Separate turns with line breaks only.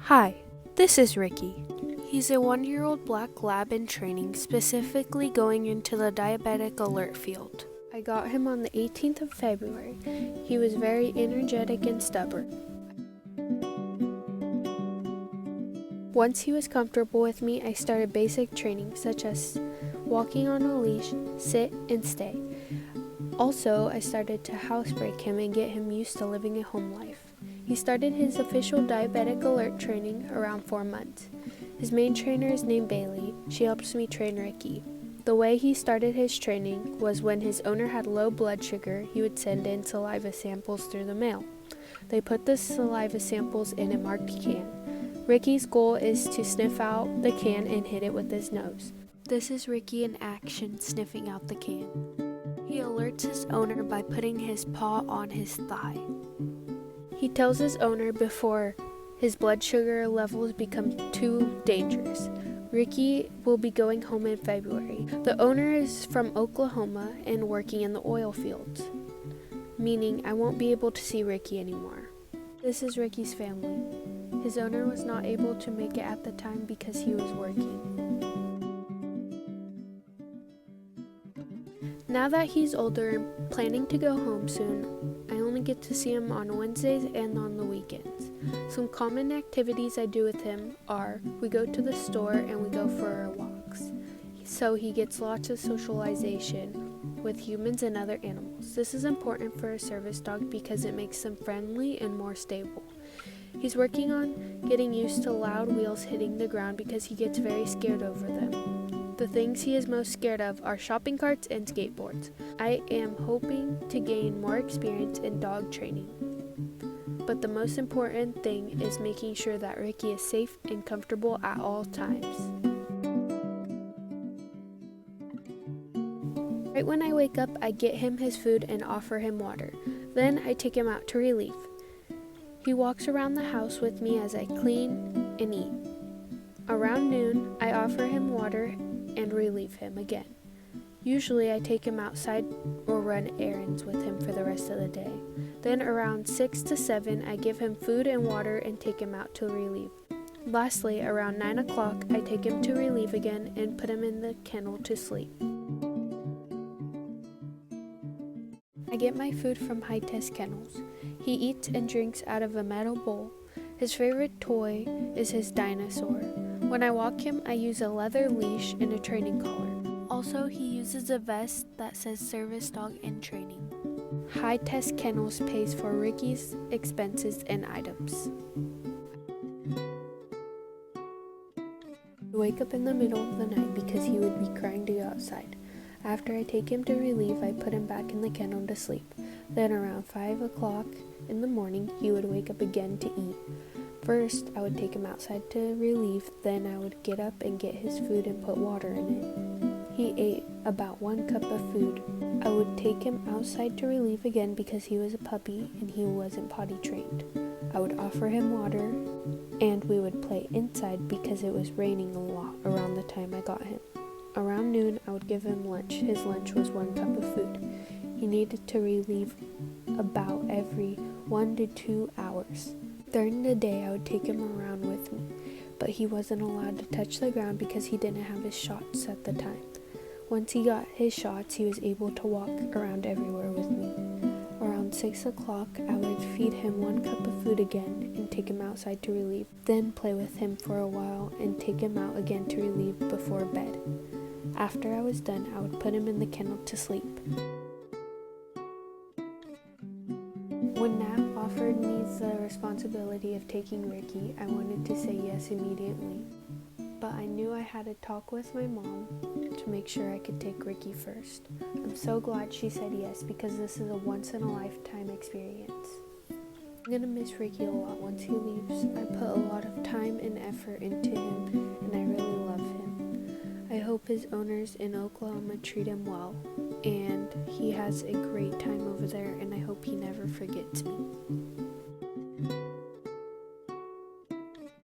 Hi, this is Ricky. He's a 1-year-old black lab in training, specifically going into the diabetic alert field. I got him on the 18th of February. He was very energetic and stubborn. Once he was comfortable with me, I started basic training such as walking on a leash, sit, and stay. Also, I started to housebreak him and get him used to living a home life. He started his official diabetic alert training around 4 months. His main trainer is named Bailey. She helps me train Ricky. The way he started his training was when his owner had low blood sugar, he would send in saliva samples through the mail. They put the saliva samples in a marked can. Ricky's goal is to sniff out the can and hit it with his nose. This is Ricky in action, sniffing out the can. He alerts his owner by putting his paw on his thigh. He tells his owner before his blood sugar levels become too dangerous. Ricky will be going home in February. The owner is from Oklahoma and working in the oil fields, meaning I won't be able to see Ricky anymore. This is Ricky's family. His owner was not able to make it at the time because he was working. Now that he's older and planning to go home soon, I only get to see him on Wednesdays and on the weekends. Some common activities I do with him are we go to the store and we go for our walks. So he gets lots of socialization with humans and other animals. This is important for a service dog because it makes them friendly and more stable. He's working on getting used to loud wheels hitting the ground because he gets very scared over them. The things he is most scared of are shopping carts and skateboards. I am hoping to gain more experience in dog training. But the most important thing is making sure that Ricky is safe and comfortable at all times. Right when I wake up, I get him his food and offer him water. Then I take him out to relief. He walks around the house with me as I clean and eat. Around noon, I offer him water and relieve him again. Usually I take him outside or run errands with him for the rest of the day. Then around 6 to 7, I give him food and water and take him out to relieve. Lastly, around 9 o'clock, I take him to relieve again and put him in the kennel to sleep. I get my food from High Test Kennels. He eats and drinks out of a metal bowl. His favorite toy is his dinosaur. When I walk him, I use a leather leash and a training collar. Also, he uses a vest that says Service Dog in Training. High Test Kennels pays for Ricky's expenses and items. I wake up in the middle of the night because he would be crying to go outside. After I take him to relieve, I put him back in the kennel to sleep. Then around 5 o'clock in the morning, he would wake up again to eat. First, I would take him outside to relieve, then I would get up and get his food and put water in it. He ate about 1 cup of food. I would take him outside to relieve again because he was a puppy and he wasn't potty trained. I would offer him water and we would play inside because it was raining a lot around the time I got him. Around noon, I would give him lunch. His lunch was 1 cup of food. He needed to relieve about every 1 to 2 hours. During the day, I would take him around with me, but he wasn't allowed to touch the ground because he didn't have his shots at the time. Once he got his shots, he was able to walk around everywhere with me. Around 6 o'clock, I would feed him 1 cup of food again and take him outside to relieve, then play with him for a while and take him out again to relieve before bed. After I was done, I would put him in the kennel to sleep. When Nat offered me the responsibility of taking Ricky, I wanted to say yes immediately. But I knew I had to talk with my mom to make sure I could take Ricky first. I'm so glad she said yes because this is a once-in-a-lifetime experience. I'm gonna miss Ricky a lot once he leaves. I put a lot of time and effort into him and I really love him. I hope his owners in Oklahoma treat him well and he has a great time over there and I hope he never forgets me.